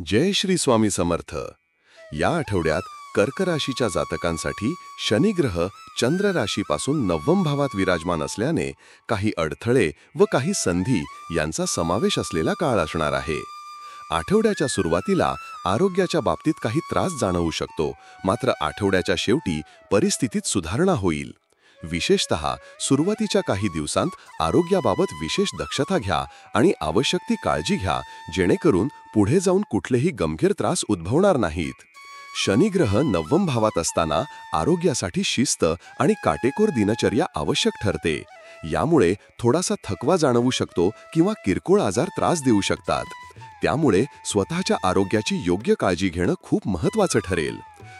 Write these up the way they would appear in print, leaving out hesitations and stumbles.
जय श्री स्वामी समर्थ. या आठवड्यात कर्क राशीच्या जातकांसाठी शनिग्रह चंद्र राशीपासून नवम भावात विराजमान असल्याने काही अडथळे व काही संधी यांचा समावेश असलेला काळ असणार आहे. आठवड्याच्या सुरुवातीला आरोग्याच्या बाबतीत काही त्रास जाणवू शकतो, मात्र आठवड्याच्या शेवटी परिस्थितीत सुधारणा होईल. विशेषतः सुरुवातीच्या काही दिवसांत आरोग्याबाबत विशेष दक्षता घ्या आणि आवश्यक ती काळजी घ्या, जेणेकरून पुढे जाऊन कुठलेही गंभीर त्रास उद्भवणार नाहीत. शनिग्रह नवम भावात असताना आरोग्यासाठी शिस्त आणि काटेकोर दिनचर्या आवश्यक ठरते. यामुळे थोडासा थकवा जाणवू शकतो किंवा किरकोळ आजार त्रास देऊ शकतात. त्यामुळे स्वतःच्या आरोग्याची योग्य काळजी घेणं खूप महत्त्वाचं ठरेल.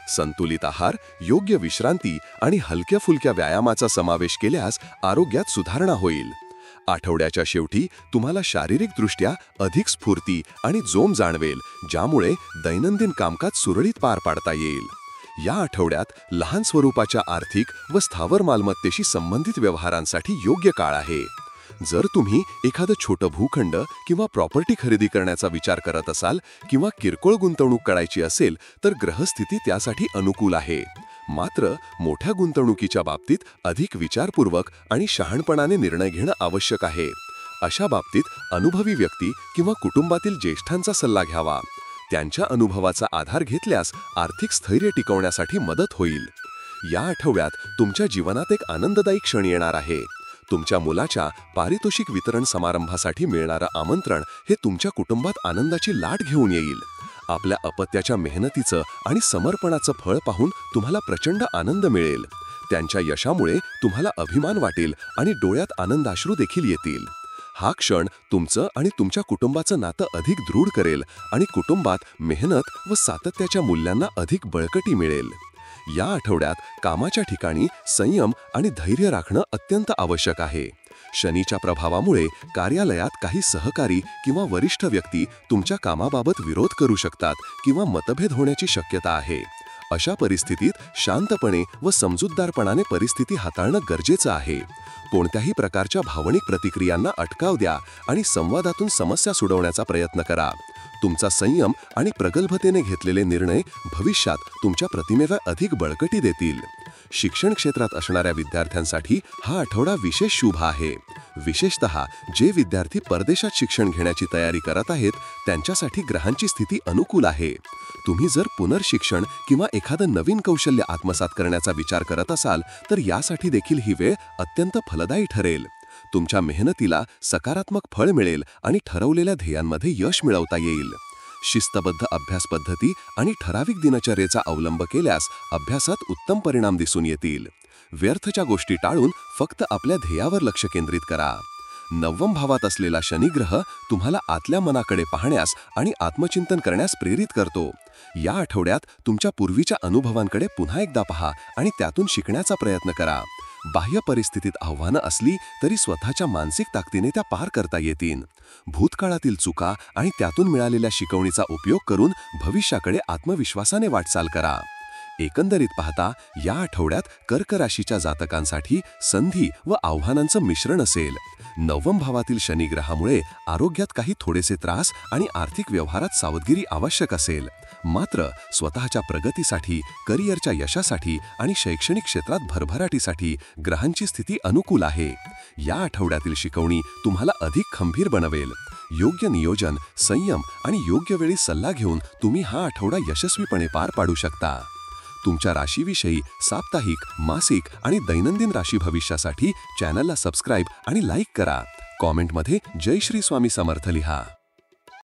संतुलित आहार, योग्य विश्रांती आणि हलक्या फुलक्या व्यायामाचा समावेश केल्यास आरोग्यात सुधारणा होईल. आठवड्याच्या शेवटी तुम्हाला शारीरिकदृष्ट्या अधिक स्फूर्ती आणि जोम जाणवेल, ज्यामुळे दैनंदिन कामकाज सुरळीत पार पाडता येईल. या आठवड्यात लहान स्वरूपाच्या आर्थिक व स्थावर मालमत्तेशी संबंधित व्यवहारांसाठी योग्य काळ आहे. जर तुम्ही एखादं छोटं भूखंड किंवा प्रॉपर्टी खरेदी करण्याचा विचार करत असाल किंवा किरकोळ गुंतवणूक करायची असेल तर ग्रहस्थिती त्यासाठी अनुकूल आहे. मात्र मोठ्या गुंतवणुकीच्या बाबतीत अधिक विचारपूर्वक आणि शहाणपणाने निर्णय घेणं आवश्यक आहे. अशा बाबतीत अनुभवी व्यक्ती किंवा कुटुंबातील ज्येष्ठांचा सल्ला घ्यावा. त्यांच्या अनुभवाचा आधार घेतल्यास आर्थिक स्थैर्य टिकवण्यासाठी मदत होईल. या आठवड्यात तुमच्या जीवनात एक आनंददायी क्षण येणार आहे. तुमच्या मुलाच्या पारितोषिक वितरण समारंभासाठी मिळणारं आमंत्रण हे तुमच्या कुटुंबात आनंदाची लाट घेऊन येईल. आपल्या अपत्याच्या मेहनतीचं आणि समर्पणाचं फळ पाहून तुम्हाला प्रचंड आनंद मिळेल. त्यांच्या यशामुळे तुम्हाला अभिमान वाटेल आणि डोळ्यात आनंदाश्रू देखील येतील. हा क्षण तुमचं आणि तुमच्या कुटुंबाचं नातं अधिक दृढ करेल आणि कुटुंबात मेहनत व सातत्याच्या मूल्यांना अधिक बळकटी मिळेल. या आठवड्यात कामाच्या ठिकाणी संयम आणि धैर्य राखणं अत्यंत आवश्यक आहे. शनीच्या प्रभावामुळे कार्यालयात काही सहकारी किंवा वरिष्ठ व्यक्ती तुमच्या कामाबाबत विरोध करू शकतात किंवा मतभेद होण्याची शक्यता आहे. अशा परिस्थितीत शांतपणे व समजूतदारपणाने परिस्थिती हाताळणं गरजेचं आहे. कोणत्याही प्रकारच्या भावनिक प्रतिक्रियांना अटकाव द्या आणि संवादातून समस्या सोडवण्याचा प्रयत्न करा. तुमचा संयम आणि प्रगल्भतेने घेतलेले निर्णय भविष्यात तुमच्या प्रतिमेला अधिक बळकटी देतील. शिक्षण क्षेत्रात असणाऱ्या विद्यार्थ्यांसाठी हा आठवडा विशेष शुभ आहे. विशेषतः जे विद्यार्थी परदेशात शिक्षण घेण्याची तयारी करत आहेत त्यांच्यासाठी ग्रहांची स्थिती अनुकूल आहे. तुम्ही जर पुनर्शिक्षण किंवा एखादं नवीन कौशल्य आत्मसात करण्याचा विचार करत असाल तर यासाठी देखील ही वेळ अत्यंत फलदायी ठरेल. तुमच्या मेहनतीला सकारात्मक फळ मिळेल आणि ठरवलेल्या ध्येयांमध्ये यश मिळवता येईल. शिस्तबद्ध अभ्यास पद्धती आणि ठराविक दिनचर्येचा अवलंब केल्यास अभ्यासात उत्तम परिणाम दिसून येतील. व्यर्थच्या गोष्टी टाळून फक्त आपल्या ध्येयावर लक्ष केंद्रित करा. नवम भावात असलेला शनिग्रह तुम्हाला आतल्या मनाकडे पाहण्यास आणि आत्मचिंतन करण्यास प्रेरित करतो. या आठवड्यात तुमच्या पूर्वीच्या अनुभवांकडे पुन्हा एकदा पहा आणि त्यातून शिकण्याचा प्रयत्न करा. बाह्य परिस्थितीत आव्हानं असली तरी स्वतःच्या मानसिक ताकदीने त्या पार करता येतील. भूतकाळातील चुका आणि त्यातून मिळालेल्या शिकवणीचा उपयोग करून भविष्याकडे आत्मविश्वासाने वाटचाल करा. एकंदरीत पाहता या आठवड्यात कर्क राशीच्या जातकांसाठी संधी व आव्हानांचं मिश्रण असेल. नवम भावातील शनिग्रहामुळे आरोग्यात काही थोडेसे त्रास आणि आर्थिक व्यवहारात सावधगिरी आवश्यक असेल. मात्र स्वतःच्या प्रगतीसाठी, करिअरच्या यशासाठी आणि शैक्षणिक क्षेत्रात भरभराटीसाठी ग्रहांची स्थिती अनुकूल आहे. या आठवड्यातील शिकवणी तुम्हाला अधिक खंबीर बनवेल. योग्य नियोजन, संयम आणि योग्य वेळी सल्ला घेऊन तुम्ही हा आठवडा यशस्वीपणे पार पाडू शकता. तुमच्या राशीविषयी साप्ताहिक, मासिक आणि दैनंदिन राशी भविष्यासाठी चॅनलला सबस्क्राईब आणि लाईक करा. कॉमेंटमध्ये जय श्री स्वामी समर्थ लिहा.